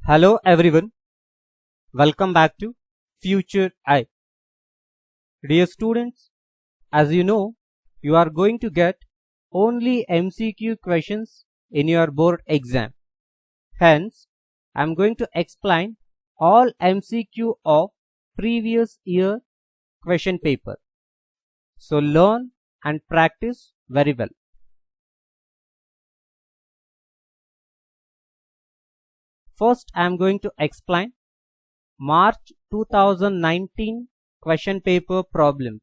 Hello everyone, welcome back to Future I. Dear students, as you know, you are going to get only MCQ questions in your board exam. Hence, I am going to explain all MCQ of previous year question paper. So learn and practice very well. First, I am going to explain March 2019 question paper problems.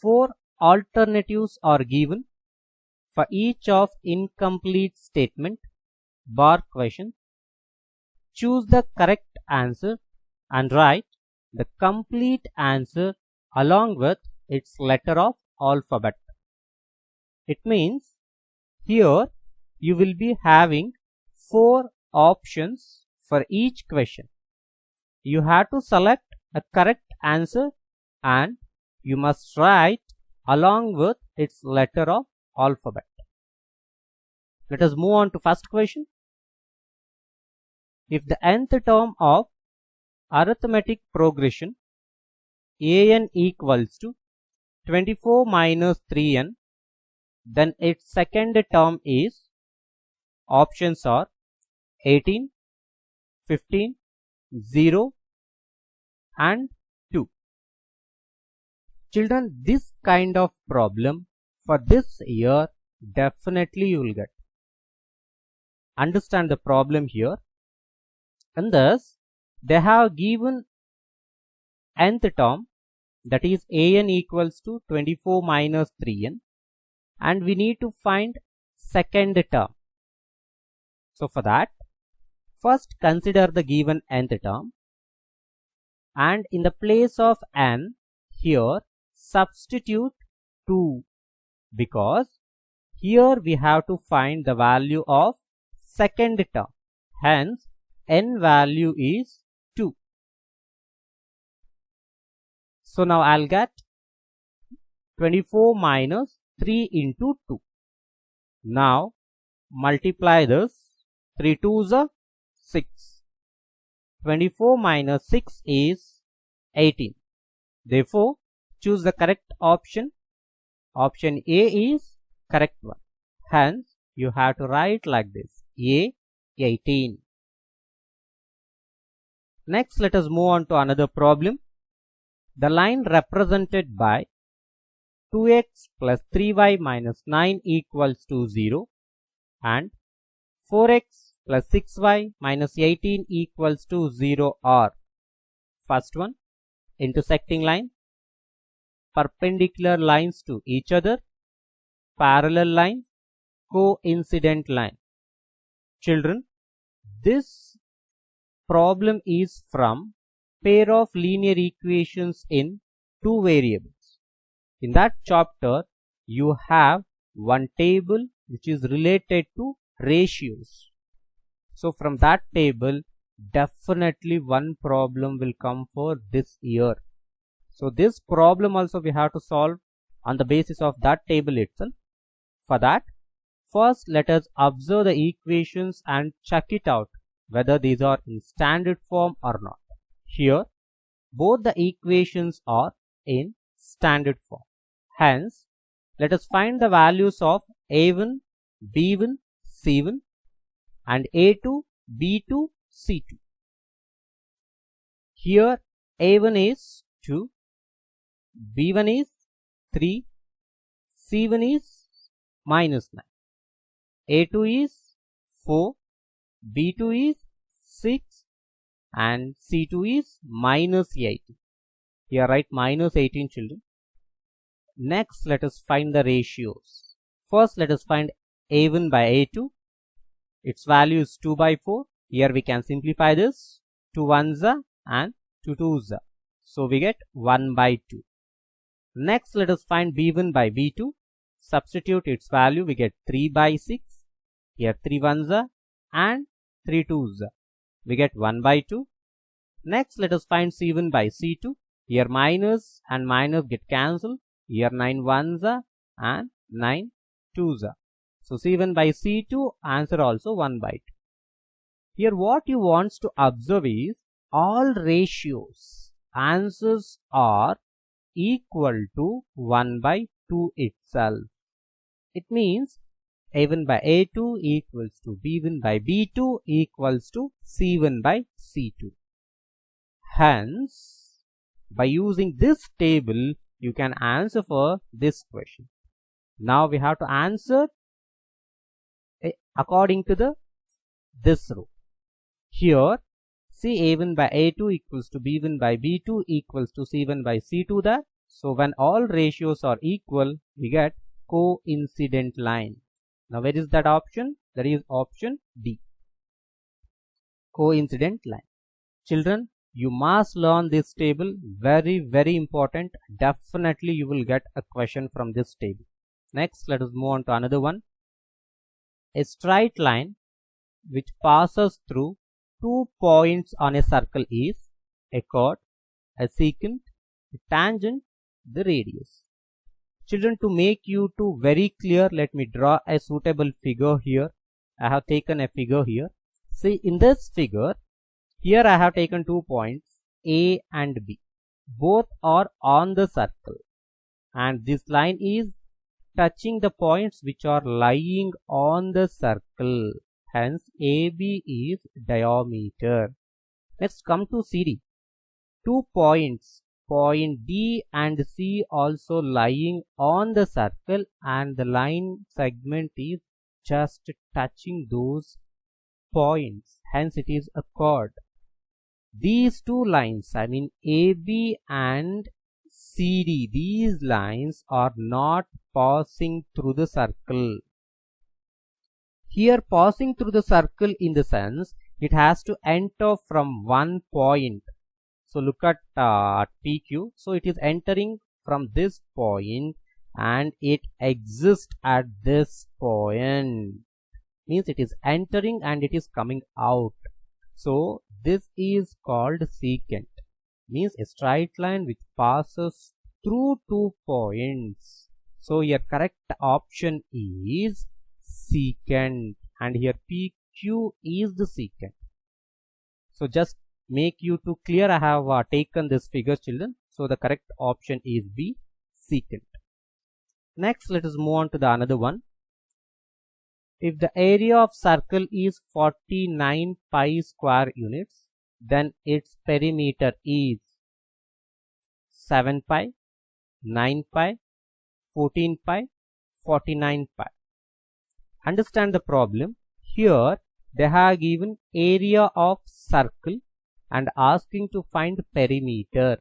4 alternatives are given for each of incomplete statement bar question. Choose the correct answer and write the complete answer along with its letter of alphabet. It means here you will be having 4 options for each question. You have to select a correct answer and you must write along with its letter of alphabet. Let us move on to first question. If the nth term of arithmetic progression an equals to 24 minus 3n, then its second term is, options are 18, 15, 0 and 2. Children, this kind of problem for this year definitely you will get. Understand the problem here. And thus they have given nth term, that is an equals to 24 minus 3n, and we need to find second term. So for that, first consider the given nth term and in the place of n here substitute 2, because here we have to find the value of second term. Hence n value is 2. So now I'll get 24 minus 3 into 2. Now multiply this. 3 2s are 6. 24 minus 6 is 18. Therefore, choose the correct option. Option A is correct one. Hence, you have to write like this: A 18. Next, let us move on to another problem. The line represented by 2x plus 3y minus 9 equals to 0 and 4x plus 6y minus 18 equals to 0 are: first one, intersecting line, perpendicular lines to each other, parallel line, coincident line. Children, this problem is from pair of linear equations in 2 variables. In that chapter, you have one table which is related to ratios. So from that table, definitely one problem will come for this year. So this problem also we have to solve on the basis of that table itself. For that, first let us observe the equations and check it out whether these are in standard form or not. Here, both the equations are in standard form. Hence, let us find the values of A1, B1, C1 and A2, B2, C2. Here A1 is 2, B1 is 3, C1 is minus 9, A2 is 4, B2 is 6 and C2 is minus 18. Here write minus 18, children. Next, let us find the ratios. First, let us find A1 by A2. Its value is 2 by 4. Here we can simplify this. 2 1s are and 2 2s are. So we get 1 by 2. Next, let us find B1 by B2. Substitute its value. We get 3 by 6. Here 3 1s are and 3 2s are. We get 1 by 2. Next, let us find C1 by C2. Here minus and minus get cancelled. Here 9 1s are and 9 2s are. So C1 by C2, answer also 1 by 2. Here what you want to observe is all ratios, answers are equal to 1 by 2 itself. It means A1 by A2 equals to B1 by B2 equals to C1 by C2. Hence, by using this table, you can answer for this question. Now we have to answer according to this row. Here, see A1 by A2 equals to B1 by B2 equals to C1 by C2 there. So when all ratios are equal, we get coincident line. Now where is that option? That is option D. Coincident line. Children, you must learn this table. Very important. Definitely you will get a question from this table. Next, let us move on to another one. A straight line which passes through 2 points on a circle is a chord, a secant, a tangent, the radius. Children, to make you two very clear, let me draw a suitable figure here. I have taken a figure here. See, in this figure, here I have taken 2 points A and B. Both are on the circle, and this line is touching the points which are lying on the circle. Hence, AB is diameter. Next, come to CD. 2 points, point D and C also lying on the circle, and the line segment is just touching those points. Hence, it is a chord. These two lines, I mean AB and CD, these lines are not passing through the circle. Here, passing through the circle in the sense, it has to enter from one point. So look at PQ. So it is entering from this point and it exists at this point. Means it is entering and it is coming out. So this is called secant. Means a straight line which passes through 2 points. So your correct option is secant, and here PQ is the secant. So just make you to clear, I have taken this figure, children. So the correct option is B, secant. Next, let us move on to the another one. If the area of circle is 49 pi square units, then its perimeter is 7 pi, 9 pi, 14 pi, 49 pi. Understand the problem. Here they have given area of circle and asking to find perimeter.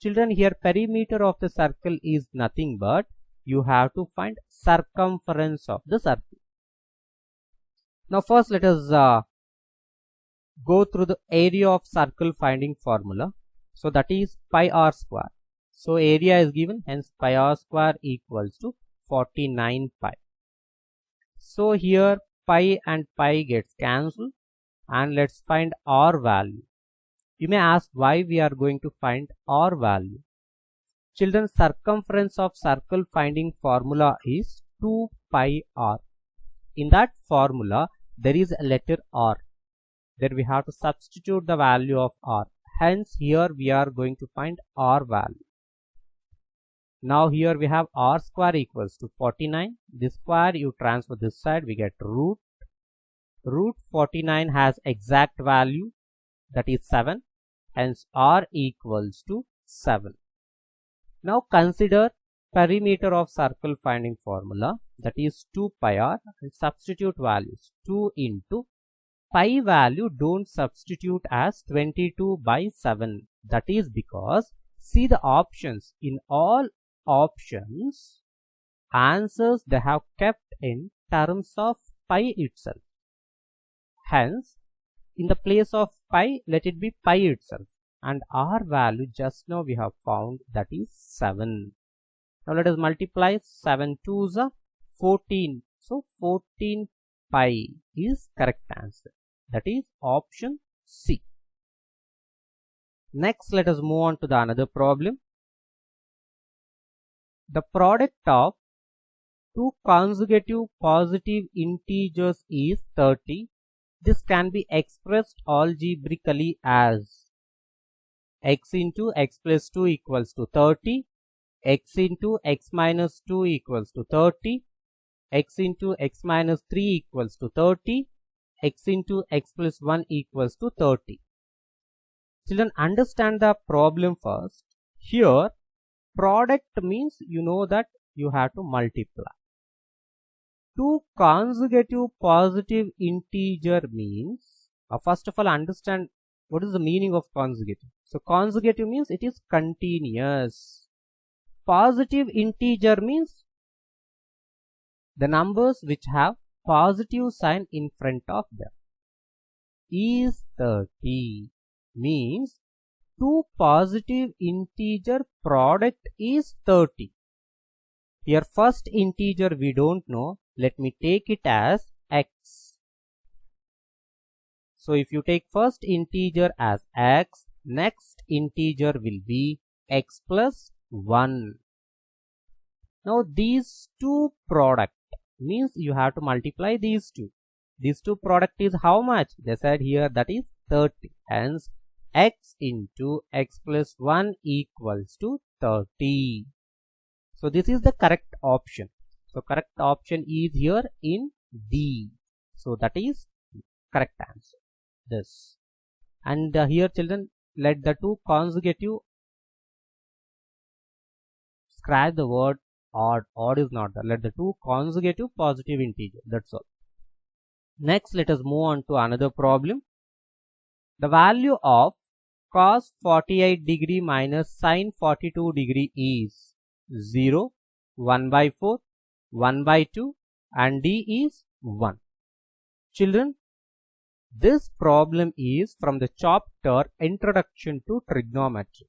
Children, here perimeter of the circle is nothing but you have to find circumference of the circle. Now first let us go through the area of circle finding formula. So that is pi r square. So area is given, hence pi r square equals to 49 pi. So here pi and pi gets cancelled, and let's find r value. You may ask why we are going to find r value. Children, circumference of circle finding formula is 2 pi r. In that formula there is a letter r. There we have to substitute the value of r. Hence here we are going to find r value. Now here we have r square equals to 49. This square you transfer this side, we get root. Root 49 has exact value, that is 7. Hence r equals to 7. Now consider perimeter of circle finding formula, that is 2 pi r, and substitute values 2 into pi value don't substitute as 22 by 7. That is because see the options, in all options answers they have kept in terms of pi itself. Hence in the place of pi let it be pi itself, and r value just now we have found, that is 7. Now let us multiply 7 2s are 14. So 14 pi is correct answer, that is option C. Next let us move on to the another problem. The product of two consecutive positive integers is 30. This can be expressed algebraically as x into x plus 2 equals to 30, x into x minus 2 equals to 30, x into x minus 3 equals to 30, x into x plus 1 equals to 30. Children, understand the problem first. Here, product means you know that you have to multiply. Two consecutive positive integer means, first of all understand what is the meaning of consecutive. So consecutive means it is continuous. Positive integer means the numbers which have positive sign in front of them. Is 30 means two positive integer product is 30. Here first integer we don't know. Let me take it as x. So if you take first integer as x, next integer will be x plus 1. Now these two product means you have to multiply these two. These two product is how much? They said here that is 30. Hence x into x plus 1 equals to 30. So this is the correct option. So correct option is here in D. So that is correct answer. This. And here children, let the two consecutive, scratch the word odd. Odd is not there. Let the two consecutive positive integer. That's all. Next, let us move on to another problem. The value of cos 48 degree minus sin 42 degree is 0, 1 by 4, 1 by 2 and D is 1. Children, this problem is from the chapter Introduction to Trigonometry.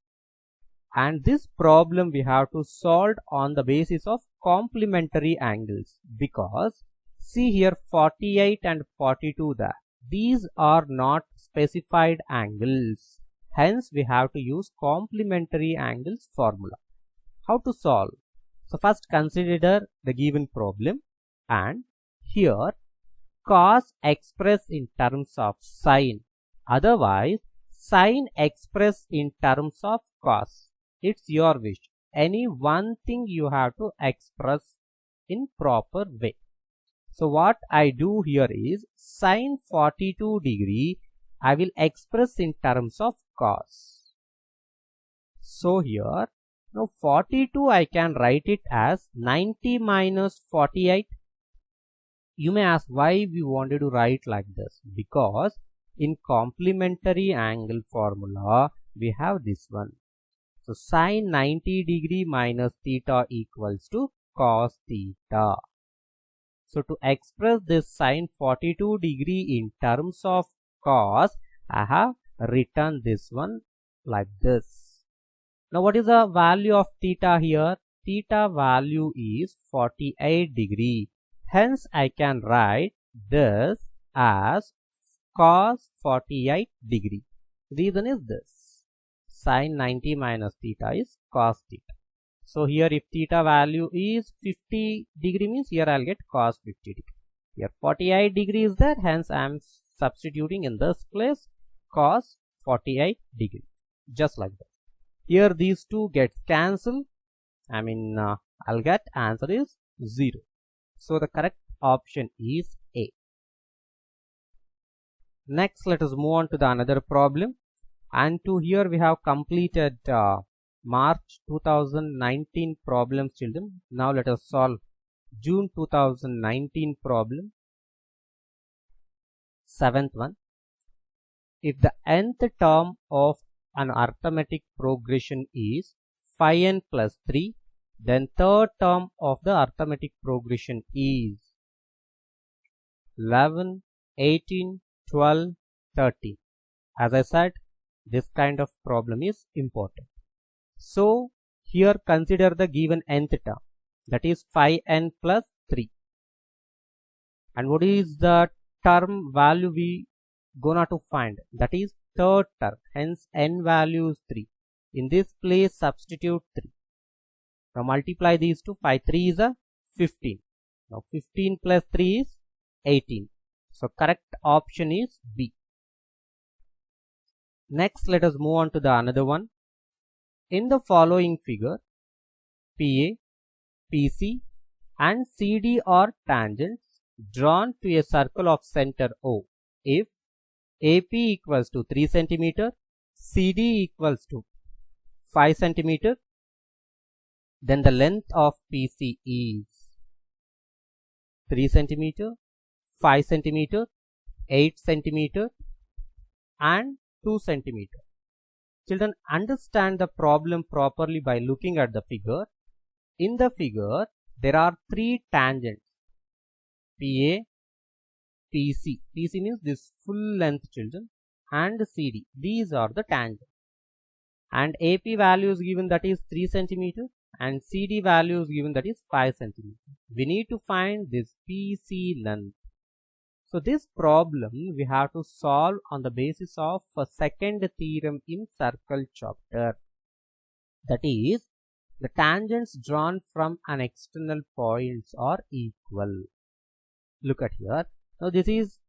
And this problem we have to solve on the basis of complementary angles, because see here 48 and 42 there. These are not specified angles. Hence we have to use complementary angles formula. How to solve? So first consider the given problem, and here cos expressed in terms of sin, otherwise sin expressed in terms of cos. It's your wish. Any one thing you have to express in proper way. So what I do here is sin 42 degree I will express in terms of cos. So here now 42 I can write it as 90 minus 48. You may ask why we wanted to write like this, because in complementary angle formula we have this one. So sin 90 degree minus theta equals to cos theta. So to express this sin 42 degree in terms of cos, I have written this one like this. Now what is the value of theta here? Theta value is 48 degree. Hence I can write this as cos 48 degree. Reason is this. Sin 90 minus theta is cos theta. So here if theta value is 50 degree means here I'll get cos 50 degree. Here 48 degree is there, hence I am substituting in this place cos 48 degree. Just like that. Here these two get cancelled. I'll get answer is 0. So the correct option is A. Next let us move on to the another problem. And to here we have completed March 2019 problems, children. Now let us solve June 2019 problem. 7th one. If the nth term of an arithmetic progression is 5n plus 3, then third term of the arithmetic progression is 11, 18, 12, 13. As I said, this kind of problem is important. So here consider the given nth term, that is 5n plus 3. And what is the term value we gonna to find? That is third term. Hence n value is 3. In this place substitute 3. Now multiply these two. 5 3 is a 15. Now 15 plus 3 is 18. So correct option is B. Next, let us move on to the another one. In the following figure, PA, PC and CD are tangents drawn to a circle of center O if AP equals to 3 cm, CD equals to 5 cm, then the length of PC is 3 cm, 5 cm, 8 cm and 2 cm. Children, understand the problem properly by looking at the figure. In the figure, there are 3 tangents, PA, PC. PC means this full length, children, and CD. These are the tangents. And AP value is given, that is 3 cm, and CD value is given, that is 5 cm. We need to find this PC length. So this problem we have to solve on the basis of a second theorem in circle chapter. That is, the tangents drawn from an external points are equal. Look at here. Now this is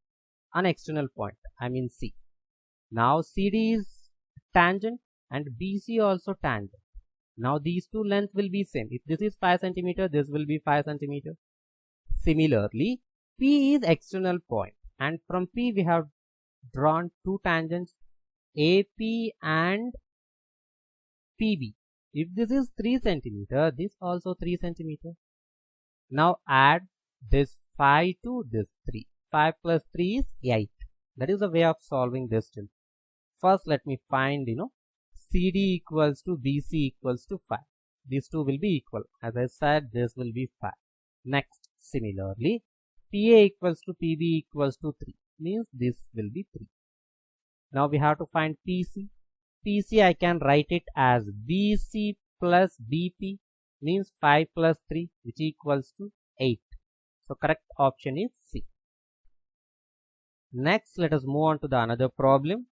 an external point, I mean C. Now CD is tangent and BC also tangent. Now these two lengths will be same. If this is 5 cm, this will be 5 cm. Similarly, P is external point, and from P we have drawn two tangents, AP and PB. If this is 3 cm, this also 3 cm. Now add this 5 to this 3. 5 plus 3 is 8. That is the way of solving this. First, let me find, CD equals to BC equals to 5. These two will be equal. As I said, this will be 5. Next, similarly, PA equals to PB equals to 3. Means this will be 3. Now we have to find PC. PC I can write it as BC plus BP, means 5 plus 3, which equals to 8. So correct option is C. Next, let us move on to the another problem.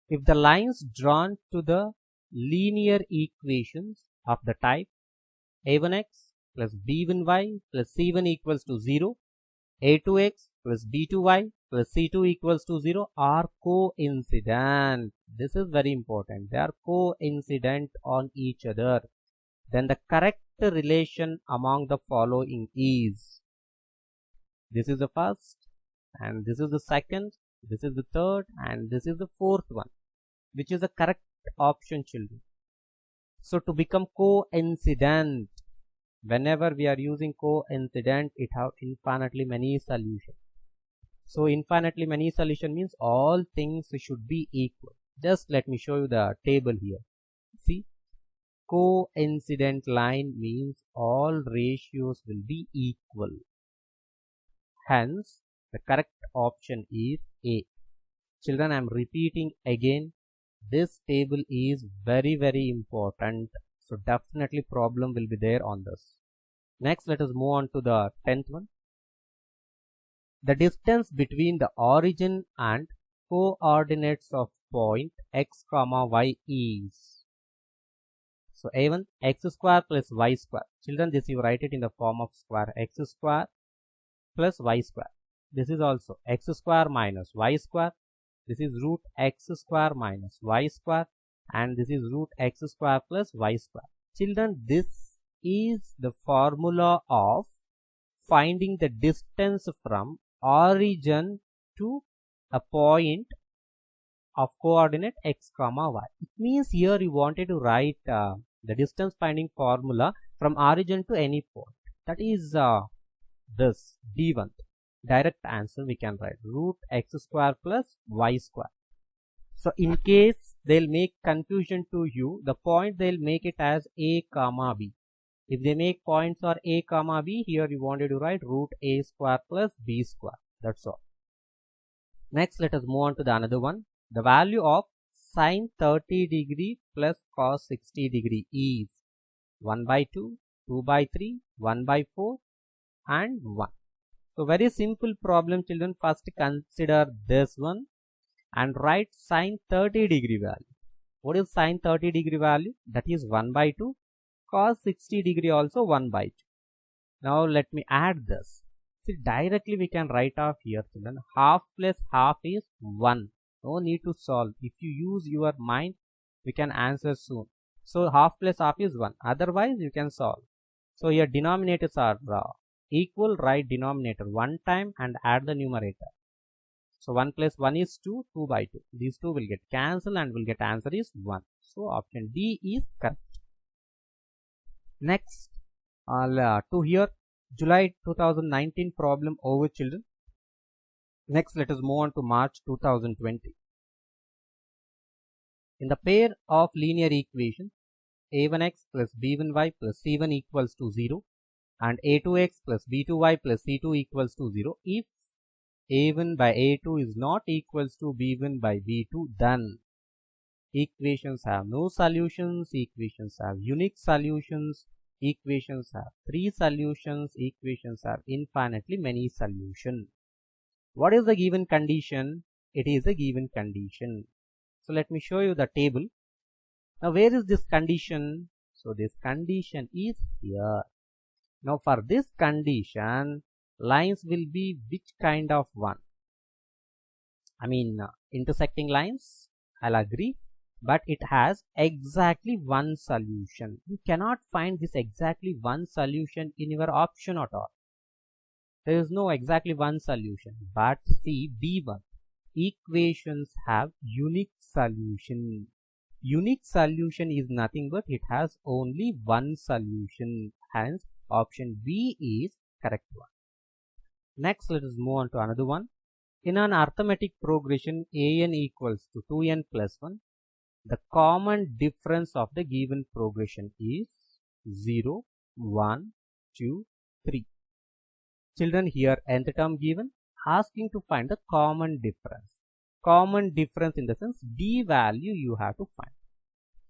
If the lines drawn to the linear equations of the type a1x plus b1y plus c1 equals to 0, a2x plus b2y plus c2 equals to 0 are coincident. This is very important. They are coincident on each other. Then the correct relation among the following is, this is the first, and this is the second, this is the third, and this is the fourth one. Which is the correct option, children? So to become coincident, whenever we are using coincident, it have infinitely many solutions. So infinitely many solution means all things should be equal. Just let me show you the table here. See, coincident line means all ratios will be equal. Hence, the correct option is A. Children, I am repeating again. This table is very, very important. So definitely problem will be there on this. Next, let us move on to the 10th one. The distance between the origin and coordinates of point x comma y is. So A1, x square plus y square. Children, this you write it in the form of square, x square plus y square. This is also x square minus y square. This is root x square minus y square, and this is root x square plus y square. Children, this is the formula of finding the distance from origin to a point of coordinate x comma y. It means here you wanted to write the distance finding formula from origin to any point. That is this D1. Direct answer we can write root x square plus y square. So in case they'll make confusion to you, the point they'll make it as a comma b. If they make points are a comma b, here you wanted to write root a square plus b square. That's all. Next, let us move on to the another one. The value of sine 30 degree plus cos 60 degree is 1 by 2, 2 by 3, 1 by 4 and 1. So very simple problem, children. First consider this one and write sine 30 degree value. What is sine 30 degree value? That is 1 by 2. Cos 60 degree also 1 by 2. Now let me add this. See, directly we can write off here, children. Half plus half is 1. No need to solve. If you use your mind, we can answer soon. So half plus half is 1. Otherwise, you can solve. So here denominators are equal, write denominator 1 time and add the numerator. So 1 plus 1 is 2, 2 by 2. These two will get cancelled and will get answer is 1. So option D is correct. Next, to here, July 2019 problem over, children. Next, let us move on to March 2020. In the pair of linear equations, a1x plus b1y plus c1 equals to 0 and a2x plus b2y plus c2 equals to 0, if a1 by a2 is not equals to b1 by b2, then equations have no solutions, equations have unique solutions, equations have 3 solutions, equations have infinitely many solutions. What is the given condition? It is a given condition. So let me show you the table. Now where is this condition? So this condition is here. Now for this condition, lines will be which kind of one? I mean intersecting lines, I'll agree, but it has exactly one solution. You cannot find this exactly one solution in your option at all. There is no exactly one solution, but see B1, equations have unique solution. Unique solution is nothing but it has only one solution, hence option B is correct one. Next, let us move on to another one. In an arithmetic progression an equals to 2n plus 1, the common difference of the given progression is 0, 1, 2, 3. Children, here nth term given, asking to find the common difference. Common difference in the sense d value you have to find.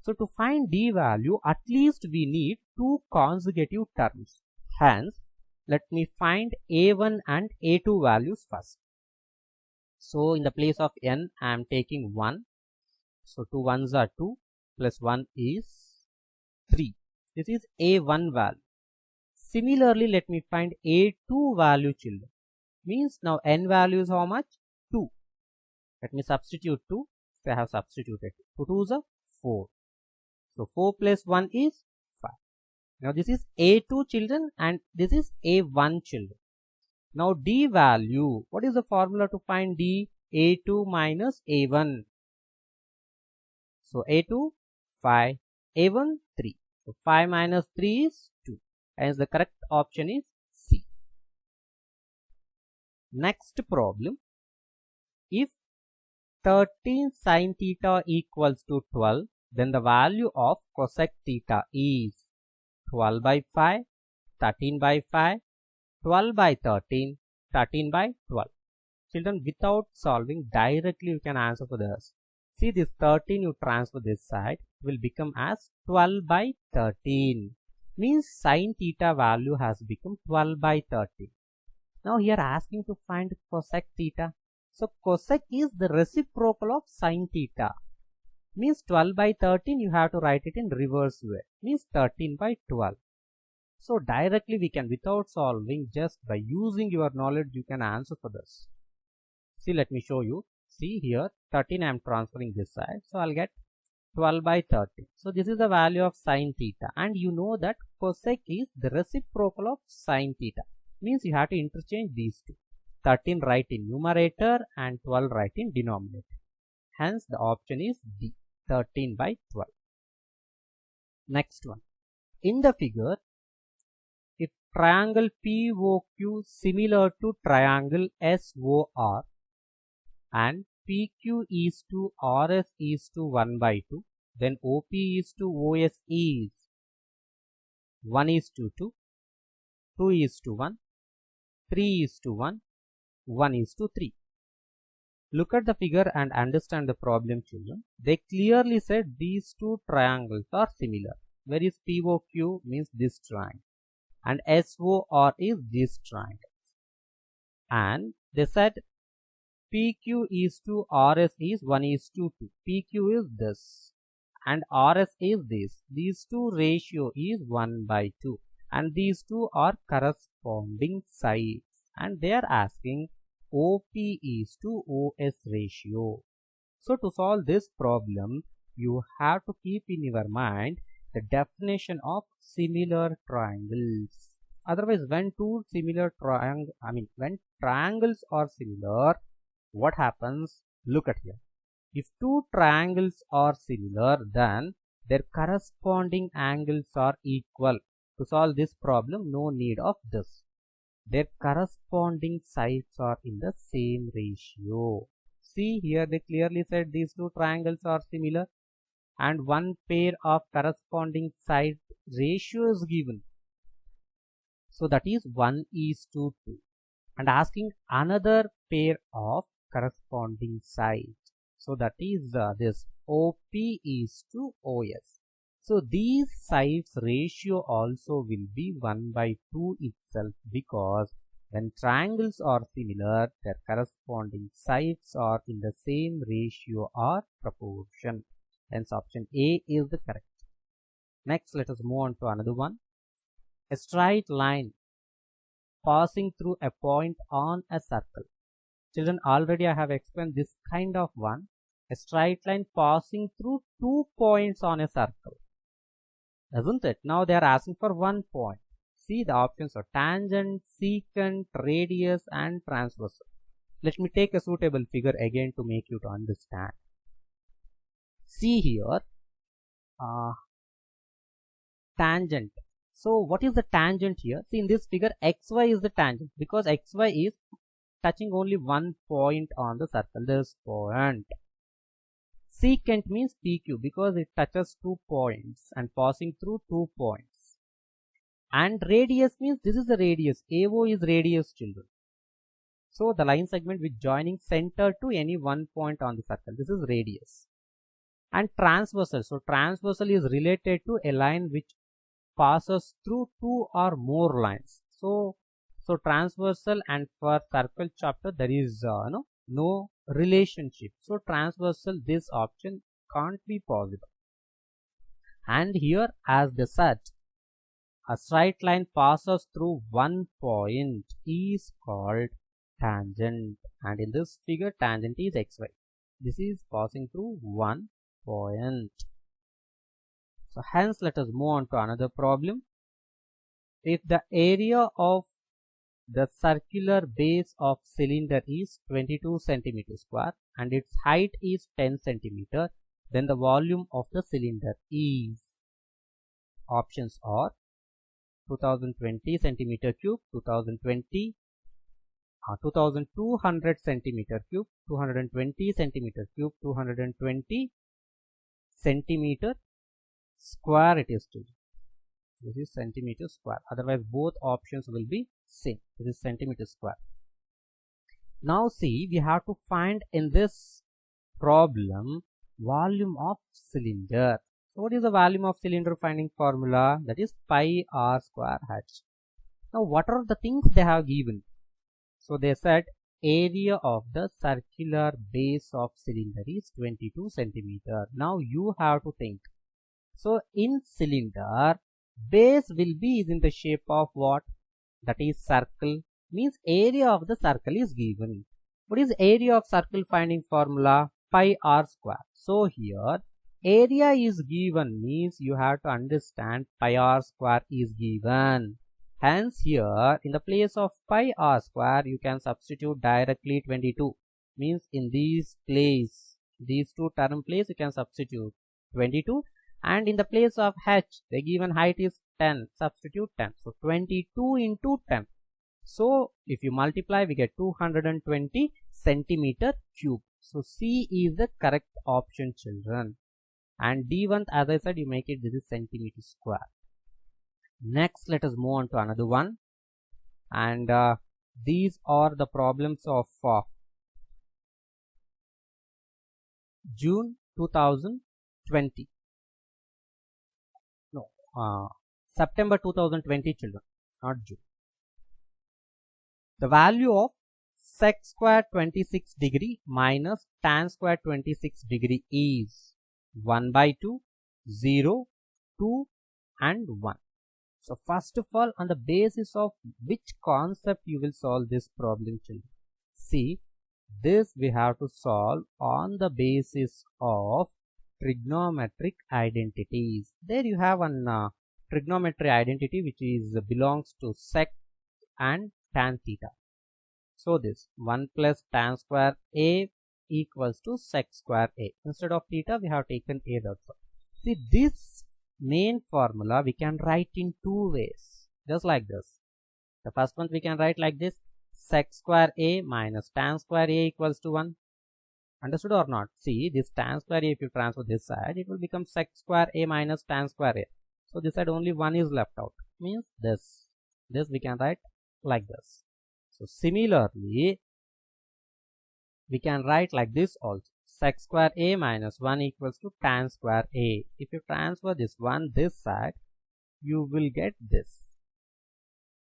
So to find d value, at least we need 2 consecutive terms. Hence, let me find a1 and a2 values first. So in the place of n, I am taking 1. So 2 ones are 2 plus 1 is 3. This is a1 value. Similarly, let me find a2 value, children. Means now n value is how much? 2. Let me substitute 2. So I have substituted 2 2s are 4. So 4 plus 1 is 5. Now this is a2 children and this is a1 children. Now d value, what is the formula to find d? a2 minus a1. So a2 5, a1 3. So 5 minus 3 is 2. Hence the correct option is C. Next problem. If 13 sin theta equals to 12, then the value of cosec theta is 12 by 5, 13 by 5, 12 by 13, 13 by 12. Children, without solving, directly you can answer for this. See, this 13 you transfer this side, will become as 12 by 13. Means sin theta value has become 12 by 13. Now here asking to find cosec theta. So cosec is the reciprocal of sin theta. Means 12 by 13 you have to write it in reverse way. Means 13 by 12. So directly we can, without solving, just by using your knowledge you can answer for this. See, let me show you. See here 13 I am transferring this side. So I'll get 12 by 13. So this is the value of sin theta, and you know that cosec is the reciprocal of sin theta. Means you have to interchange these two. 13 write in numerator and 12 write in denominator. Hence the option is D, 13 by 12. Next one. In the figure, if triangle POQ similar to triangle SOR and PQ is to RS is to 1 by 2, then OP is to OS is 1 is to 2, 2 is to 1, 3 is to 1, 1 is to 3. Look at the figure and understand the problem, children. They clearly said these two triangles are similar. Where is POQ? Means this triangle. And SOR is this triangle. And they said PQ is to RS is 1 is to 2. PQ is this and RS is this. These two ratio is 1 by 2. and these two are corresponding sides, and they are asking OP is to OS ratio. So to solve this problem, you have to keep in your mind the definition of similar triangles. Otherwise, when when triangles are similar, what happens? Look at here. If two triangles are similar, then their corresponding angles are equal. To solve this problem, no need of this. Their corresponding sides are in the same ratio. See here, they clearly said these two triangles are similar, and one pair of corresponding side ratio is given. So that is 1:2, and asking another pair of corresponding sides. So that is this OP is to OS. So these sides ratio also will be 1/2 itself, because when triangles are similar, their corresponding sides are in the same ratio or proportion. Hence option A is the correct. Next, let us move on to another one. A straight line passing through a point on a circle. Children, already I have explained this kind of one. A straight line passing through 2 points on a circle, isn't it? Now they are asking for 1 point. See, the options are tangent, secant, radius and transversal. Let me take a suitable figure again to make you to understand. See here, tangent. So what is the tangent here? See, in this figure, xy is the tangent, because xy is touching only 1 point on the circle, this point. Secant means PQ, because it touches 2 points and passing through 2 points. And radius means this is the radius. AO is radius, children. So the line segment with joining center to any 1 point on the circle, this is radius. And transversal. So transversal is related to a line which passes through 2 or more lines. So transversal, and for circle chapter there is no relationship. So transversal, this option can't be possible. And here, as they said, a straight line passes through 1 point is called tangent, and in this figure tangent is xy. This is passing through 1 point. So hence let us move on to another problem. If the area of the circular base of cylinder is 22 centimeter square and its height is 10 centimeter, then the volume of the cylinder is. Options are 2020 centimeter cube, 2200 centimeter cube, 220 centimeter cube, 220 centimeter square it is to. This is centimeter square. Otherwise, both options will be same. This is centimeter square. Now see, we have to find in this problem volume of cylinder. So what is the volume of cylinder finding formula? That is pi r square h. Now what are the things they have given? So they said area of the circular base of cylinder is 22 centimeter. Now you have to think. So in cylinder, base will be is in the shape of what? That is circle, means area of the circle is given. What is area of circle finding formula? Pi r square. So here area is given, means you have to understand pi r square is given. Hence here in the place of pi r square you can substitute directly 22, means in this place, these two term place you can substitute 22, and in the place of h the given height is 10, substitute 10. So 22 into 10. So if you multiply we get 220 centimeter cube. So C is the correct option, children. And D1, as I said, you make it this is centimeter square. Next, let us move on to another one. And these are the problems of June 2020. No, September 2020, children, not June. The value of sec square 26 degree minus tan square 26 degree is 1/2, 0, 2 and 1. So first of all, on the basis of which concept you will solve this problem, children? See, this we have to solve on the basis of trigonometric identities. There you have one trigonometry identity which is belongs to sec and tan theta. So this 1 plus tan square a equals to sec square a. Instead of theta we have taken a dot. See, this main formula we can write in two ways, just like this. The first one we can write like this: sec square a minus tan square a equals to 1. Understood or not? See, this tan square a, if you transfer this side, it will become sec square a minus tan square a. So this side only 1 is left out, means this we can write like this. So similarly we can write like this also: sec square a minus 1 equals to tan square a. If you transfer this one this side, you will get this.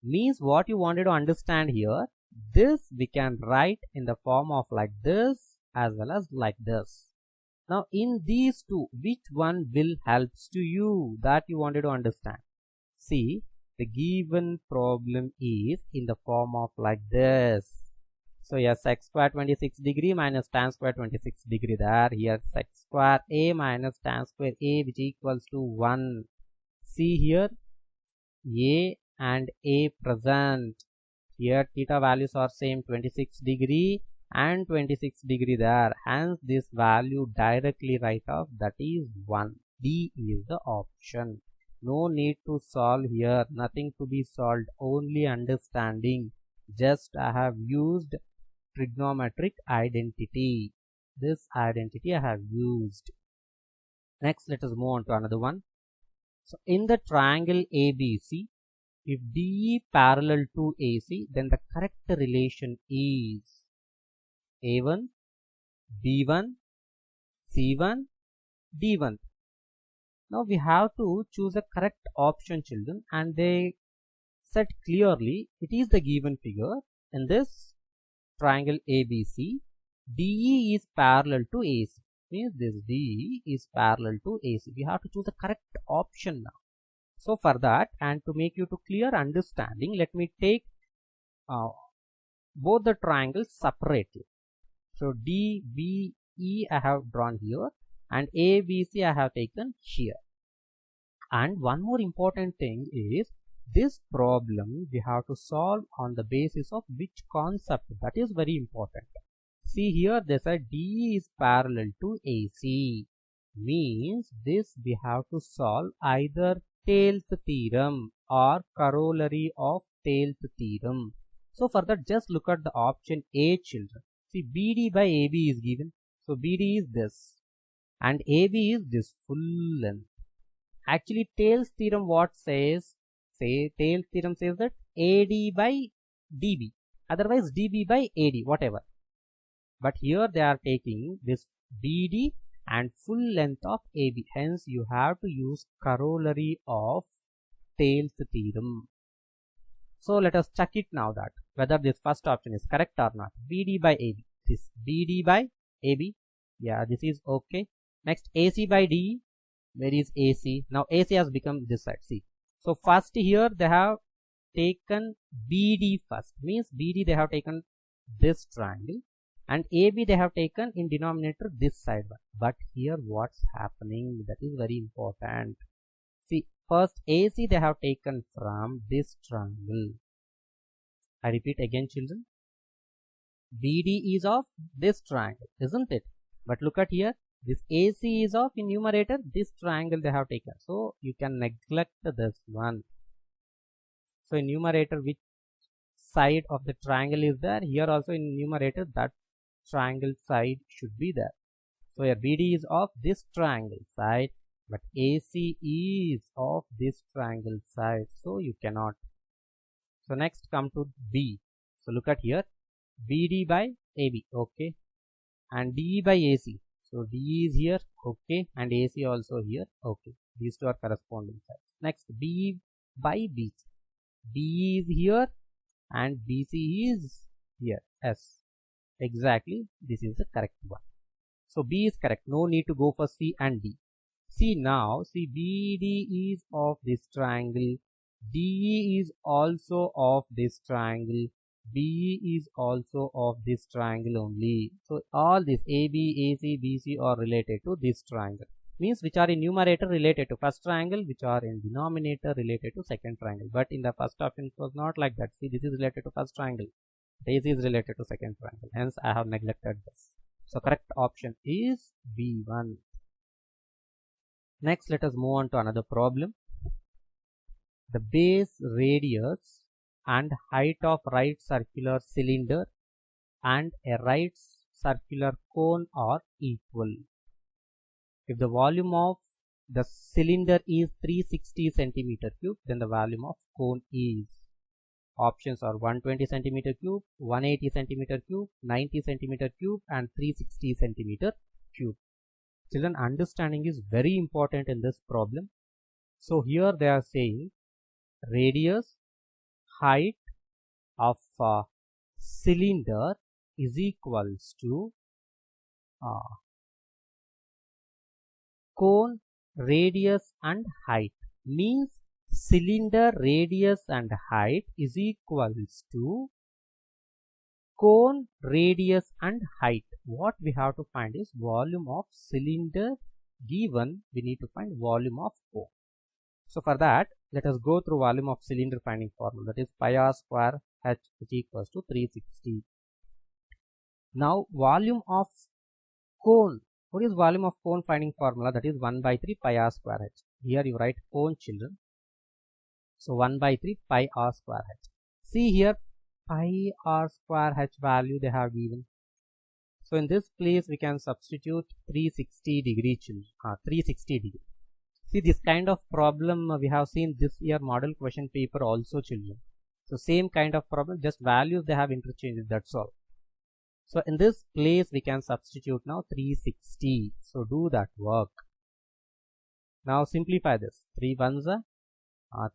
Means what you wanted to understand here, this we can write in the form of like this as well as like this. Now in these two, which one will helps to you, that you wanted to understand? See, the given problem is in the form of like this. So here sec square 26 degree minus tan square 26 degree there. Here sec square a minus tan square a which equals to 1. See here a and a present. Here theta values are same, 26 degree and 26 degree there. Hence this value directly write off, that is 1. D is the option. No need to solve here, nothing to be solved, only understanding. Just I have used trigonometric identity. This identity I have used. Next, let us move on to another one. So in the triangle ABC, if DE parallel to AC, then the correct relation is A1, B1, C1, D1. Now we have to choose a correct option, children, and they said clearly it is the given figure. In this triangle ABC, DE is parallel to AC. Means this DE is parallel to AC. We have to choose the correct option now. So for that, and to make you to clear understanding, let me take both the triangles separately. So DBE I have drawn here and ABC I have taken here. And one more important thing is, this problem we have to solve on the basis of which concept, that is very important. See here they said DE is parallel to AC, means this we have to solve either Thales theorem or corollary of Thales theorem. So for that, just look at the option A, children. See, BD by AB is given. So BD is this and AB is this full length. Actually Thales theorem what says? Thales theorem says that AD by DB, otherwise DB by AD, whatever. But here they are taking this BD and full length of AB. Hence you have to use corollary of Thales theorem. So let us check it now, that whether this first option is correct or not. BD by AB. This BD by AB. Yeah, this is okay. Next AC by DE. Where is AC? Now AC has become this side. See. So first here they have taken BD first. Means BD they have taken this triangle. And AB they have taken in denominator this side one. But here what's happening, that is very important. See, first AC they have taken from this triangle. I repeat again, children. BD is of this triangle, isn't it? But look at here, this AC is of, in numerator, this triangle they have taken. So you can neglect this one. So in numerator, which side of the triangle is there? Here also in numerator, that triangle side should be there. So here BD is of this triangle side, but AC is of this triangle side, so you cannot. So next come to B. So look at here, BD by AB, okay, and DE by AC. So DE is here, okay, and AC also here, okay. These two are corresponding sides. Next B by BC. DE is here and BC is here. S. Exactly, this is the correct one. So B is correct. No need to go for C and D. See now, see BD is of this triangle DE is also of this triangle, BE is also of this triangle only. So all this AB, AC, BC are related to this triangle. Means which are in numerator related to first triangle, which are in denominator related to second triangle. But in the first option it was not like that. See, this is related to first triangle, AC is related to second triangle. Hence I have neglected this. So correct option is B1. Next, let us move on to another problem. The base radius and height of right circular cylinder and a right circular cone are equal. If the volume of the cylinder is 360 centimeter cube, then the volume of cone is. Options are 120 centimeter cube, 180 centimeter cube, 90 centimeter cube, and 360 centimeter cube. Children, understanding is very important in this problem. So here they are saying radius, height of cylinder is equals to cone radius and height. Means cylinder radius and height is equals to cone radius and height. What we have to find is volume of cylinder. Given, we need to find volume of cone. So for that, let us go through volume of cylinder finding formula, that is pi r square h, which equals to 360. Now volume of cone, what is volume of cone finding formula? That is 1 by 3 pi r square h. Here you write cone, children. So 1 by 3 pi r square h. See here, pi r square h value they have given. So in this place we can substitute 360 degree, children. 360 degree. See, this kind of problem we have seen this year model question paper also, children. So same kind of problem, just values they have interchanged, that's all. So in this place we can substitute now 360. So do that work. Now simplify this. 3 ones are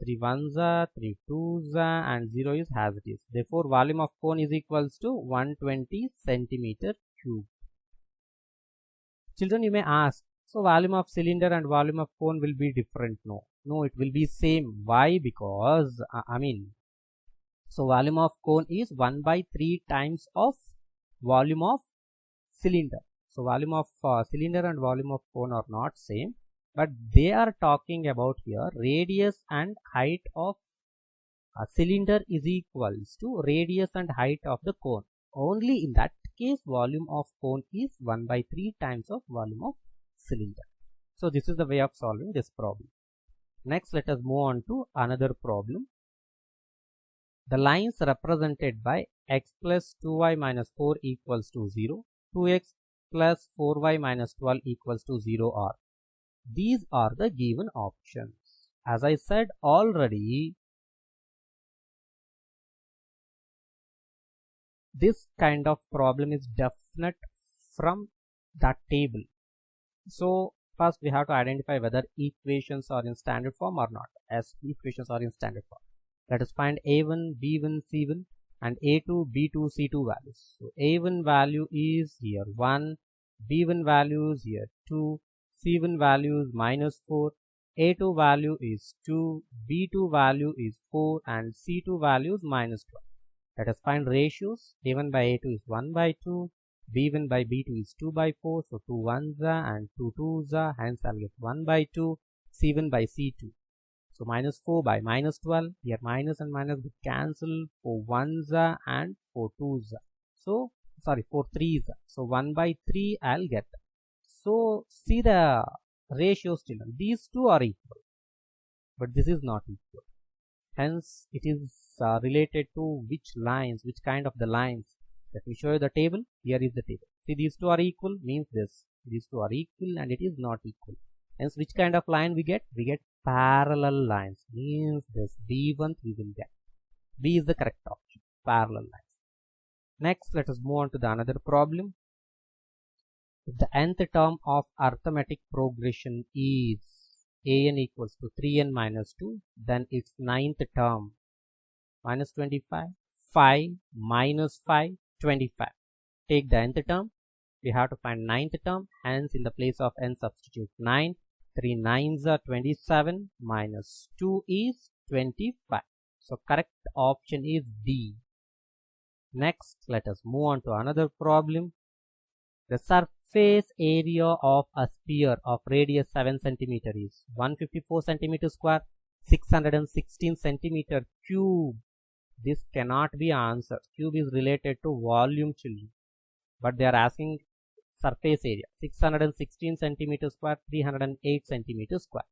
3 ones are 3 twos are, and 0 is as it is. Therefore volume of cone is equals to 120 centimeter cube. Children, you may ask, so volume of cylinder and volume of cone will be different. No, it will be same. Why? Because so volume of cone is 1 by 3 times of volume of cylinder. So volume of cylinder and volume of cone are not same, but they are talking about here radius and height of a cylinder is equals to radius and height of the cone. Only in that case volume of cone is 1 by 3 times of volume of cylinder. So this is the way of solving this problem. Next, let us move on to another problem. The lines represented by x plus 2y minus 4 equals to 0, 2x plus 4y minus 12 equals to 0 are. These are the given options. As I said already, this kind of problem is definite from that table. So first we have to identify whether equations are in standard form or not. As equations are in standard form, let us find a1, b1, c1 and a2, b2, c2 values. So a1 value is here 1, b1 value is here 2, c1 value is minus 4, a2 value is 2, b2 value is 4 and c2 value is minus 12. Let us find ratios. a1 by a2 is 1 by 2, b1 by b2 is 2 by 4, so 2 ones and 2 twos, hence I'll get 1 by 2, c1 by c2. So minus 4 by minus 12, here minus and minus get cancel, 4 ones and 4 twos. So sorry, 4 threes. So 1 by 3 I'll get. So see the ratios, children. These two are equal, but this is not equal. Hence it is related to which lines, which kind of the lines. Let me show you the table. Here is the table. See, these two are equal means this. These two are equal and it is not equal. Hence which kind of line we get? We get parallel lines. Means this B1 we will get. B is the correct option. Parallel lines. Next, let us move on to the another problem. If the nth term of arithmetic progression is an equals to 3n minus 2, then its ninth term minus 25, 5 minus 5, 25. Take the nth term. We have to find ninth term. Hence in the place of n substitute 9. 3 9s are 27 minus 2 is 25. So correct option is D. Next, let us move on to another problem. The surface area of a sphere of radius 7 cm is 154 cm square, 616 cm cube. This cannot be answered. Cube is related to volume, children. But they are asking surface area 616 cm square, 308 cm square.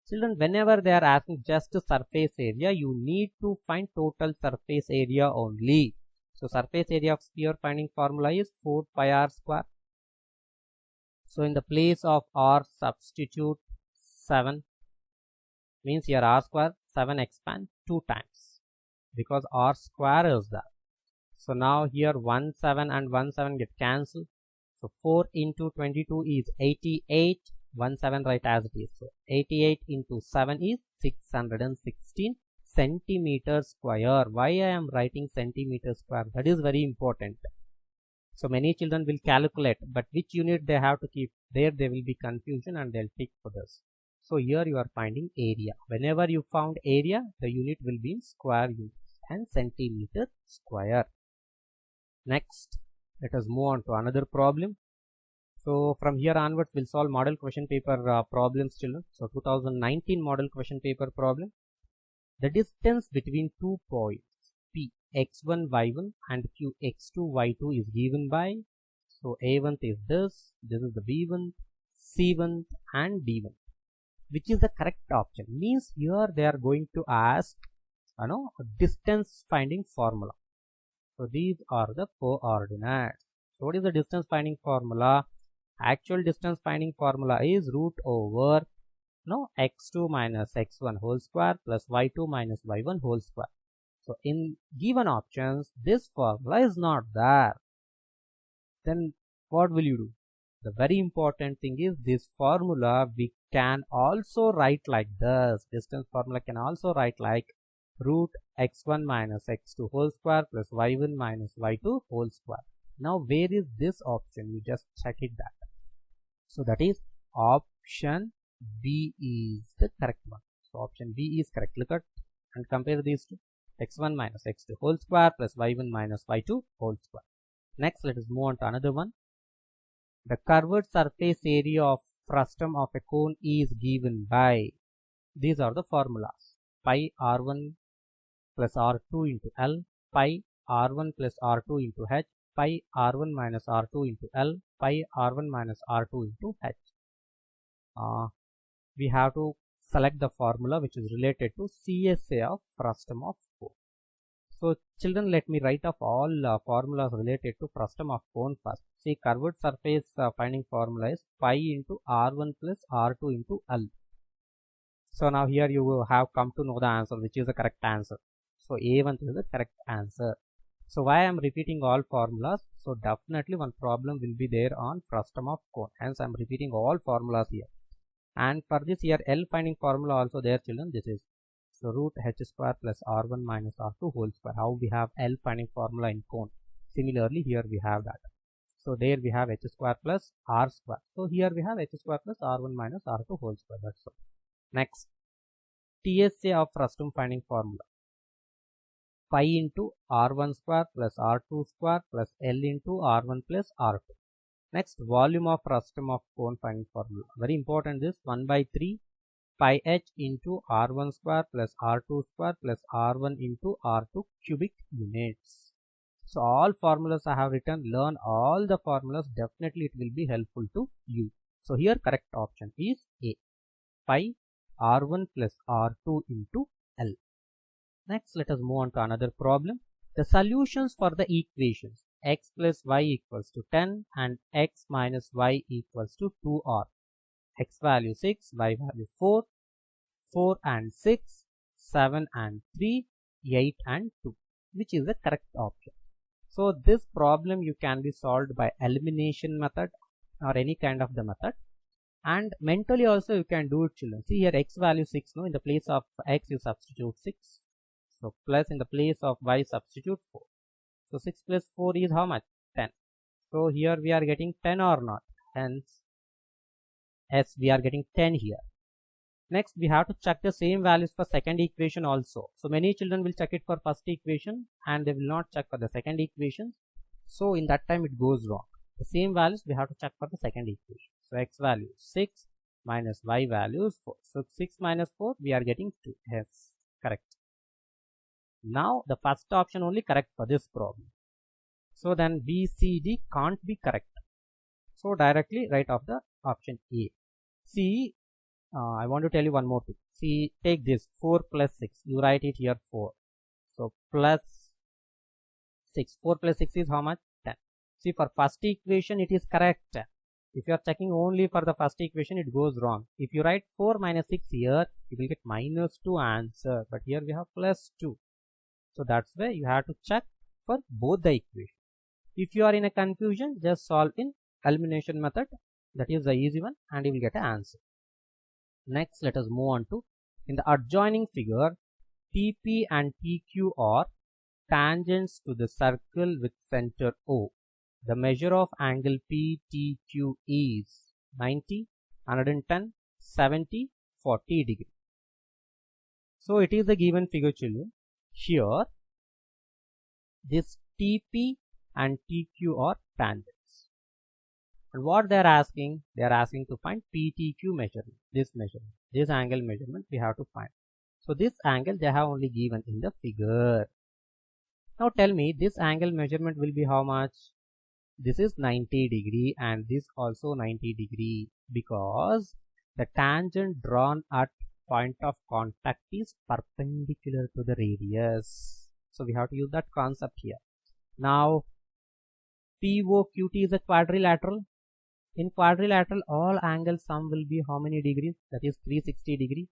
Children, whenever they are asking just surface area, you need to find total surface area only. So surface area of sphere finding formula is 4 pi r square. So in the place of r substitute 7, means here r square 7 expand 2 times because r square is there. So now here 1 7 and 1 7 get cancelled. So 4 into 22 is 88. 1 7 write as it is. So 88 into 7 is 616 centimeter square. Why I am writing centimeter square? That is very important. So many children will calculate, but which unit they have to keep? There will be confusion and they'll pick for this. So here you are finding area. Whenever you found area, the unit will be in square units and centimeter square. Next, let us move on to another problem. So from here onwards, we'll solve model question paper problems, children. So 2019 model question paper problem. The distance between 2 points P x1 y1 and Q x2 y2 is given by. So A1 is this is the B1, C1 and D1. Which is the correct option? Means here they are going to ask, a distance finding formula. So these are the coordinates. So what is the distance finding formula? Actual distance finding formula is root over x2 minus x1 whole square plus y2 minus y1 whole square. So in given options, this formula is not there. Then what will you do? The very important thing is this formula we can also write like this. Distance formula can also write like root x1 minus x2 whole square plus y1 minus y2 whole square. Now where is this option? You just check it that. So that is option B is the correct one. So option B is correct. Look at and compare these two. X1 minus x2 whole square plus y1 minus y2 whole square. Next, let us move on to another one. The curved surface area of frustum of a cone is given by. These are the formulas. Pi r1 plus r2 into L, pi r1 plus r2 into h, pi r1 minus r2 into L, pi r1 minus r2 into h. We have to select the formula which is related to CSA of frustum of cone. So children, let me write off all formulas related to frustum of cone first. See, curved surface finding formula is pi into r1 plus r2 into L. So now here you will have come to know the answer, which is the correct answer. So A1 is the correct answer. So why I am repeating all formulas? So definitely one problem will be there on frustum of cone. Hence I am repeating all formulas here. And for this here L finding formula also there, children. This is so root h square plus r1 minus r2 whole square. How we have L finding formula in cone? Similarly here we have that. So there we have h square plus r square. So here we have h square plus r1 minus r2 whole square. That's all. Next, TSA of frustum finding formula. Pi into r1 square plus r2 square plus L into r1 plus r2. Next, volume of frustum of cone finding formula. Very important, this 1 by 3 pi h into r1 square plus r2 square plus r1 into r2 cubic units. So all formulas I have written. Learn all the formulas. Definitely it will be helpful to you. So here correct option is A. Pi r1 plus r2 into L. Next, let us move on to another problem. The solutions for the equations x plus y equals to 10 and x minus y equals to 2 are x value 6, y value 4, 4 and 6, 7 and 3, 8 and 2, which is the correct option. So this problem you can be solved by elimination method or any kind of the method, and mentally also you can do it, children. See here x value 6, no, in the place of x you substitute 6. So plus in the place of y substitute 4. So 6 plus 4 is how much? 10. So here we are getting 10 or not? Hence, yes, we are getting 10 here. Next, we have to check the same values for second equation also. So many children will check it for first equation and they will not check for the second equation. So in that time it goes wrong. The same values we have to check for the second equation. So x value 6 minus y value is 4. So 6 minus 4 we are getting 2. Yes, correct. Now the first option only correct for this problem. So then B, C, D can't be correct. So directly write off the option A. C, I want to tell you one more thing. See, take this 4 plus 6. You write it here 4. So plus 6. 4 plus 6 is how much? 10. See, for first equation it is correct. If you are checking only for the first equation, it goes wrong. If you write 4 minus 6 here, you will get minus 2 answer. But here we have plus 2. So that's why you have to check for both the equations. If you are in a confusion, just solve in elimination method. That is the easy one and you will get an answer. Next, let us move on to, in the adjoining figure, TP and TQ are tangents to the circle with center O. The measure of angle PTQ is 90, 110, 70, 40 degree. So it is the given figure, children. Here, this TP and TQ are tangents. And what they are asking to find PTQ measurement, this angle measurement we have to find. So this angle they have only given in the figure. Now tell me, this angle measurement will be how much? This is 90 degree and this also 90 degree because the tangent drawn at point of contact is perpendicular to the radius. So we have to use that concept here. Now POQT is a quadrilateral. In quadrilateral, all angle sum will be how many degrees? That is 360 degree.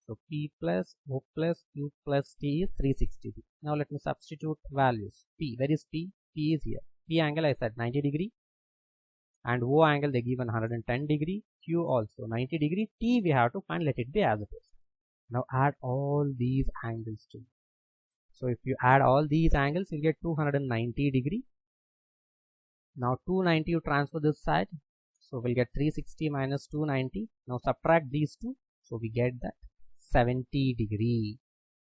So P plus O plus Q plus T is 360 degree. Now let me substitute values. P, where is P? P is here. P angle I said 90 degree. And O angle they given 110 degree. Q also 90 degree. T we have to find, let it be as it is. Now add all these angles to. So if you add all these angles, you get 290 degree. Now 290 you transfer this side. So we'll get 360 minus 290. Now subtract these two. So we get that 70 degree.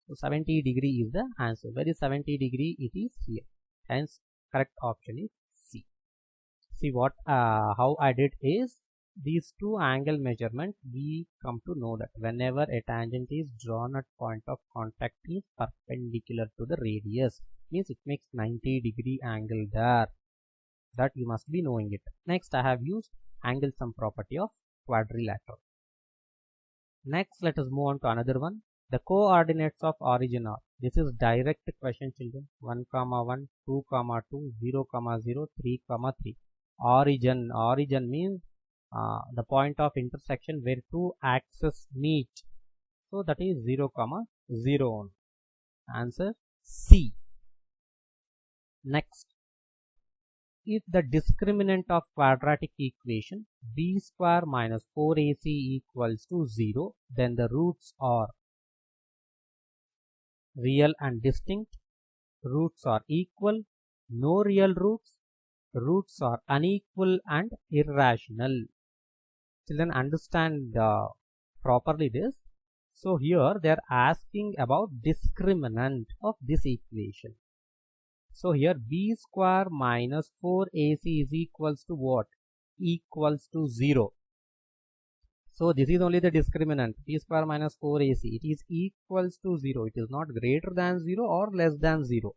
So 70 degree is the answer. Where is 70 degree? It is here. Hence correct option is C. See what how I did is these two angle measurement we come to know that whenever a tangent is drawn at point of contact is perpendicular to the radius, means it makes 90 degree angle there. That you must be knowing it. Next I have used angle sum property of quadrilateral. Next let us move on to another one. The coordinates of origin are, this is direct question, children. 1, 1, 2, 2, 0, 0, 3, 3. Origin means the point of intersection where two axes meet. So that is 0, 0. Answer C. Next, if the discriminant of quadratic equation b square minus 4ac equals to 0, then the roots are real and distinct, roots are equal, no real roots, roots are unequal and irrational. Children, understand properly this. So here they are asking about discriminant of this equation. So here b square minus 4ac is equals to what? Equals to 0. So this is only the discriminant, b square minus 4ac. It is equals to 0. It is not greater than 0 or less than 0.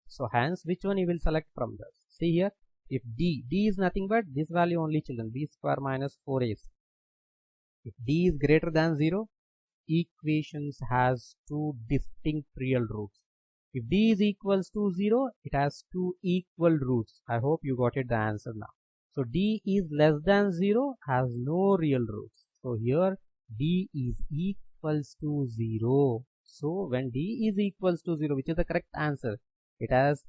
So hence which one you will select from this? See here, if d is nothing but this value only, children, b square minus 4ac. If d is greater than 0, equations has two distinct real roots. If d is equals to 0, it has two equal roots. I hope you got it the answer now. So d is less than 0 has no real roots. So here d is equals to 0. So when d is equals to 0, which is the correct answer, it has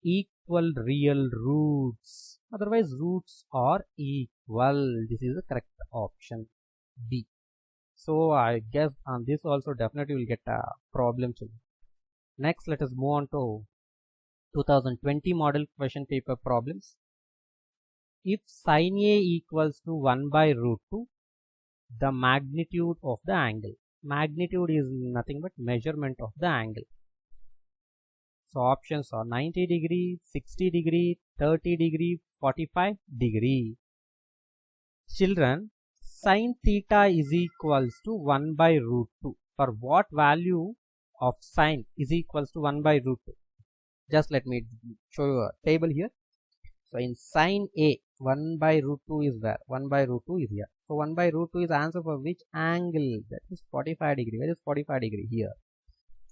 equal real roots. Otherwise roots are equal. This is the correct option B. So I guess on this also definitely will get a problem, children. Next, let us move on to 2020 model question paper problems. If sin A equals to 1 by root 2, the magnitude of the angle. Magnitude is nothing but measurement of the angle. So options are 90 degree, 60 degree, 30 degree, 45 degree. Children, sin theta is equals to 1 by root 2. For what value of sin is equals to 1 by root 2? Just let me show you a table here. So in sin A, 1 by root 2 is where? 1 by root 2 is here. So 1 by root 2 is the answer for which angle? That is 45 degree. Where is 45 degree? Here.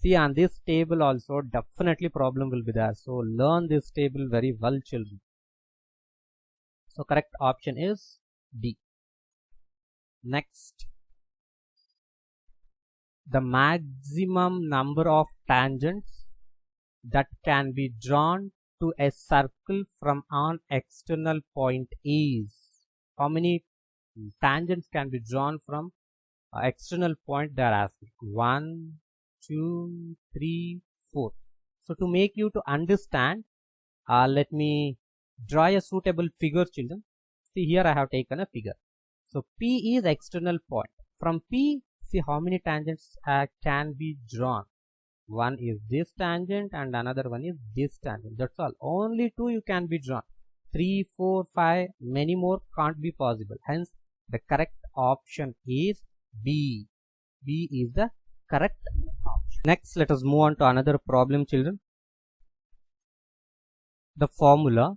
See, on this table also definitely problem will be there. So learn this table very well, children. So correct option is D. Next, the maximum number of tangents that can be drawn to a circle from an external point is. How many tangents can be drawn from external point? They are asking 1, 2, 3, 4. So to make you to understand, let me draw a suitable figure, children. See, here I have taken a figure. So P is external point. From P, see how many tangents can be drawn. One is this tangent and another one is this tangent. That's all. Only two you can be drawn. 3, 4, 5, many more can't be possible. Hence, the correct option is B. B is the correct option. Next, let us move on to another problem, children. The formula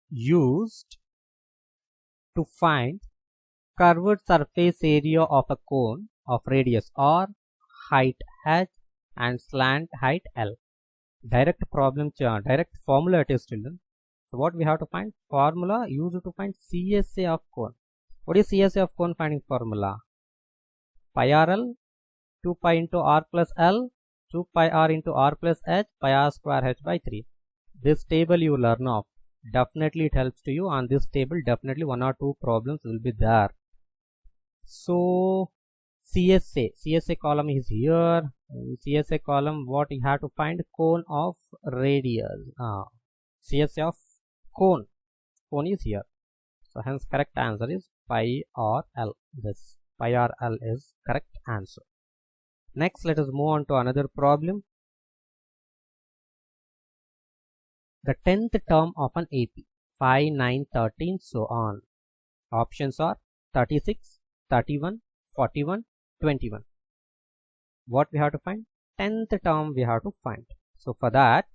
used to find curved surface area of a cone of radius R, height h and slant height L. Direct formula it is, children. So what we have to find? Formula used to find CSA of cone. What is CSA of cone finding formula? Pi RL, 2 pi into R plus L, 2 pi R into R plus H, pi R square H by 3. This table you learn of. Definitely it helps to you. On this table definitely 1 or 2 problems will be there. So CSA column is here. CSA column, what you have to find? Cone of radius. CSA of cone is here. So hence correct answer is pi r L. This pi r L is correct answer. Next, let us move on to another problem. The 10th term of an AP, 5, 9, 13, so on. Options are 36, 31, 41, 21. What we have to find? 10th term we have to find. So for that,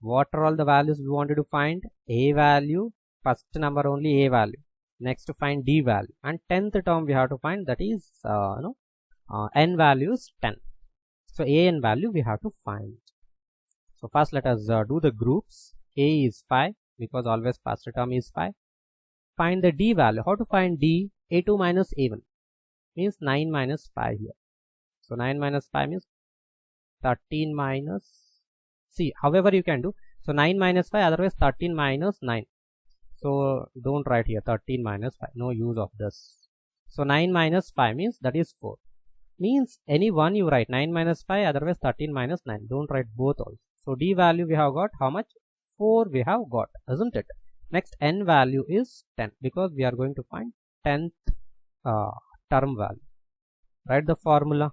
what are all the values we wanted to find? A value, first number only A value. Next to find D value. And 10th term we have to find, that is N value is 10. So A N value we have to find. So first let us do the groups. A is 5 because always first term is 5. Find the D value. How to find D? A2 minus A1 means 9 minus 5 here. So 9 minus 5 means 13 minus, see, however you can do. So 9 minus 5, otherwise 13 minus 9. So don't write here 13 minus 5. No use of this. So 9 minus 5 means that is 4. Means any one you write 9 minus 5, otherwise 13 minus 9. Don't write both also. So D value we have got how much? 4 we have got, isn't it? Next N value is 10 because we are going to find 10th term value. Write the formula.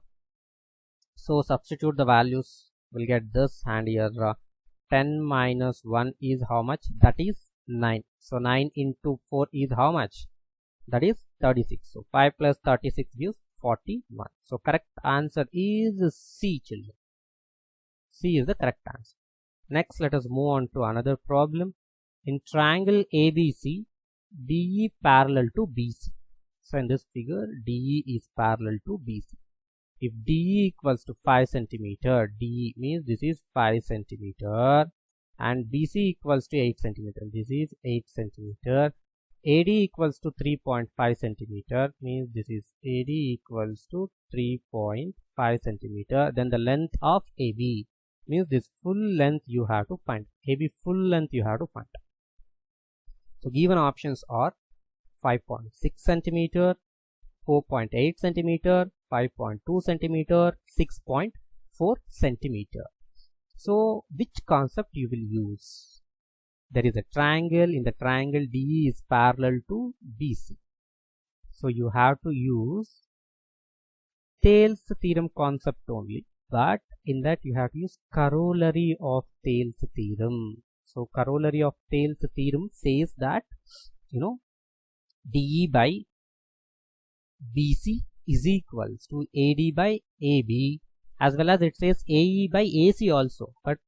So substitute the values. We'll get this, and here 10 minus 1 is how much? That is 9. So 9 into 4 is how much? That is 36. So 5 plus 36 gives 41. So correct answer is C, children. C is the correct answer. Next, let us move on to another problem. In triangle ABC, DE parallel to BC. So in this figure, DE is parallel to BC. If DE equals to 5 centimeter, DE means this is 5 centimeter, and BC equals to 8 centimeter. This is 8 centimeter. AD equals to 3.5 centimeter means this is AD equals to 3.5 centimeter. Then the length of AB means this full length you have to find. AB full length you have to find. So given options are 5.6 centimeter, 4.8 centimeter, 5.2 centimeter, 6.4 centimeter. So which concept you will use? There is a triangle. In the triangle, DE is parallel to BC. So you have to use Thales theorem concept only, but in that you have to use corollary of Thales theorem. So corollary of Thales theorem says that, you know, DE by BC is equals to AD by AB, as well as it says AE by AC also, but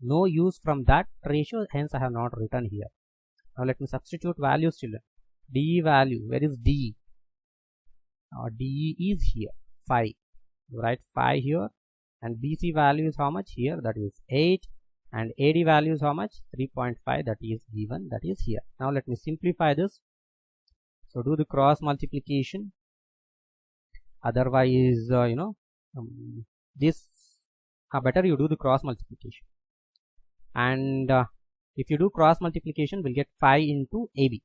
no use from that ratio, hence I have not written here. Now let me substitute values, children. DE value, where is DE? DE is here, 5. You write 5 here, and BC value is how much here? That is 8, and AD value is how much? 3.5, that is given, that is here. Now let me simplify this. So do the cross multiplication. Otherwise, better you do the cross multiplication. And if you do cross multiplication, we'll get 5 into AB.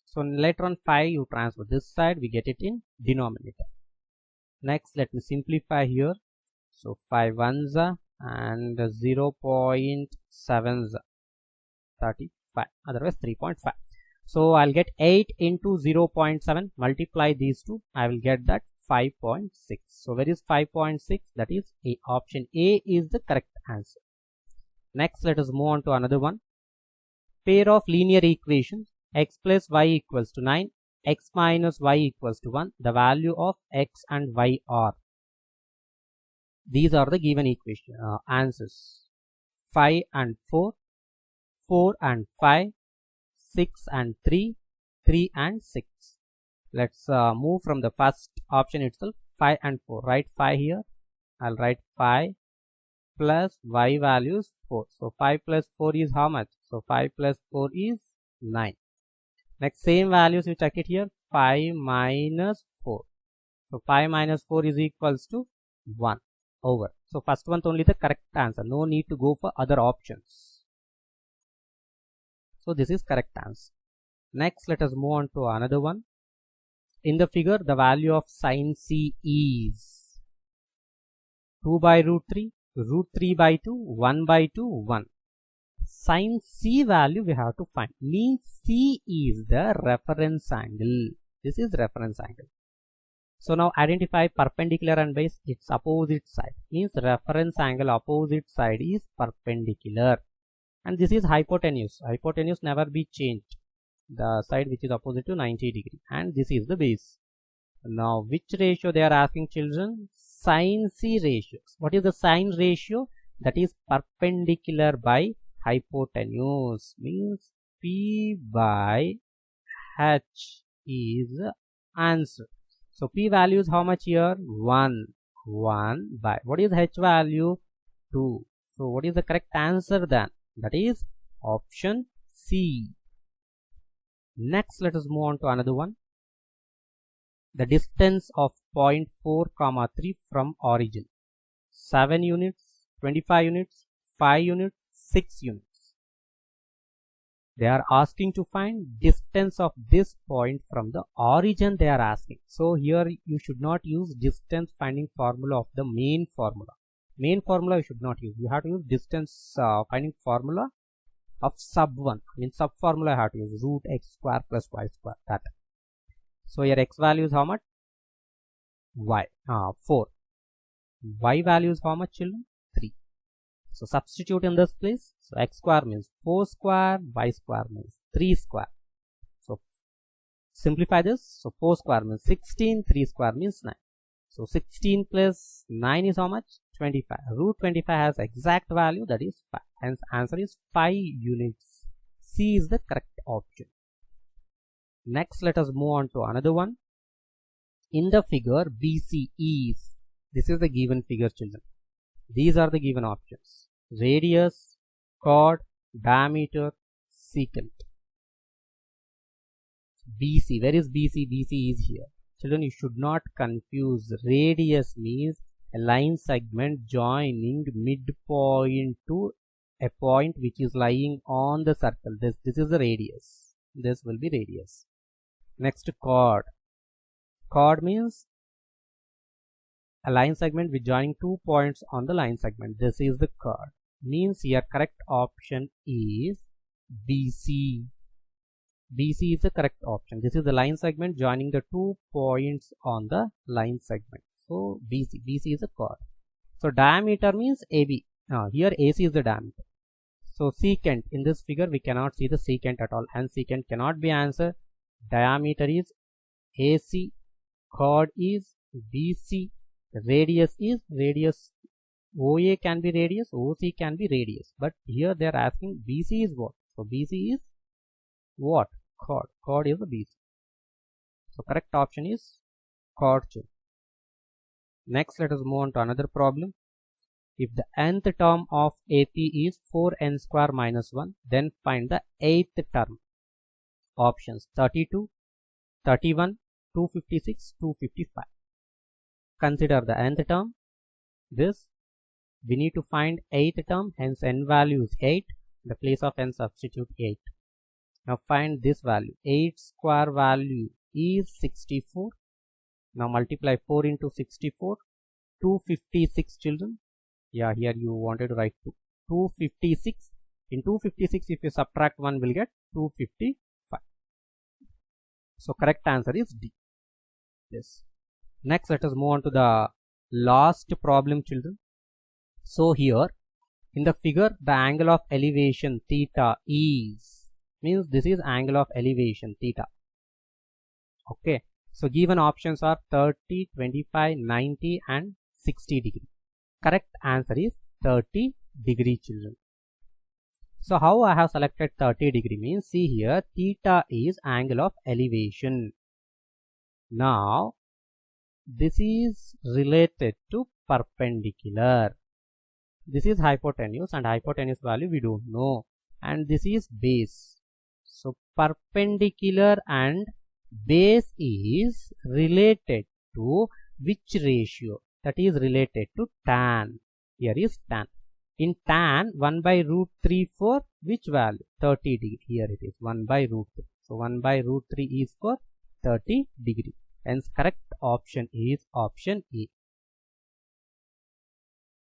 So later on 5 you transfer this side, we get it in denominator. Next let me simplify here. So 5 ones and 0.7 35, otherwise 3.5. So I'll get 8 into 0.7, multiply these two, I will get that 5.6. So where is 5.6? That is A. Option A is the correct answer. Next let us move on to another one. Pair of linear equations, x plus y equals to 9, x minus y equals to 1. The value of x and y are. These are the given equation answers. 5 and 4, 4 and 5, 6 and 3, 3 and 6. Let's move from the first option itself, 5 and 4. Write 5 here. I'll write 5 plus y value is 4. So 5 plus 4 is how much? So 5 plus 4 is 9. Next same values you check it here, 5 minus 4. So 5 minus 4 is equals to 1 over. So first one only the correct answer. No need to go for other options. So this is correct answer. Next let us move on to another one. In the figure the value of sin C is 2 by root 3, root 3 by 2, 1 by 2, 1. Sin C value we have to find. Means C is the reference angle. This is reference angle. So now identify perpendicular and base, its opposite side. Means reference angle opposite side is perpendicular. And this is hypotenuse. Hypotenuse never be changed. The side which is opposite to 90 degree. And this is the base. Now which ratio they are asking, children? Sin C ratios. What is the sin ratio? That is perpendicular by hypotenuse. Means P by H is the answer. So P value is how much here? 1 by. What is H value? 2. So what is the correct answer then? That is option C. Next let us move on to another one. The distance of point 4, 3 from origin. 7 units, 25 units, 5 units, 6 units. They are asking to find distance of this point from the origin they are asking. So here you should not use distance finding formula of the main formula. Main formula you should not use. You have to use distance finding formula of sub 1. In sub formula you have to use root x square plus y square. That. So here x value is how much? Y. 4. Y value is how much, children? 3. So substitute in this place. So x square means 4 square, y square means 3 square. So simplify this. So 4 square means 16, 3 square means 9. So 16 plus 9 is how much? 25. Root 25 has exact value, that is 5. Hence answer is 5 units. C is the correct option. Next let us move on to another one. In the figure BC is, this is the given figure, children. These are the given options. Radius, chord, diameter, secant. BC, where is BC? BC is here. Children, you should not confuse. Radius means a line segment joining midpoint to a point which is lying on the circle. This is the radius. This will be radius. Next, chord. Chord means a line segment with joining 2 points on the line segment. This is the chord. Means here correct option is BC. BC is the correct option. This is the line segment joining the 2 points on the line segment. So BC is a chord. So diameter means AB. Here AC is the diameter. So secant, in this figure we cannot see the secant at all, and secant cannot be answered. Diameter is AC, chord is BC, radius is radius. OA can be radius, OC can be radius, but here they are asking BC is what? So BC is what? Chord. Chord is the BC. So correct option is chord. Next, let us move on to another problem. If the nth term of AP is 4n square minus 1, then find the 8th term. Options 32, 31, 256, 255. Consider the nth term. This we need to find 8th term, hence n value is 8. In the place of n substitute 8. Now find this value. 8 square value is 64. Now multiply 4 into 64. 256 children. Yeah, here you wanted to write 256. In 256, if you subtract 1, will get 255. So correct answer is D. Yes. Next, let us move on to the last problem, children. So here in the figure, the angle of elevation theta is, means this is angle of elevation theta. Okay. So given options are 30, 25, 90 and 60 degree. Correct answer is 30 degree, children. So how I have selected 30 degree means, see here, theta is angle of elevation. Now this is related to perpendicular. This is hypotenuse, and hypotenuse value we don't know, and this is base. So perpendicular and base is related to which ratio? That is related to tan. Here is tan. In tan, 1 by root 3 for which value? 30 degree. Here it is 1 by root 3. So 1 by root 3 is for 30 degree. Hence correct option is option A.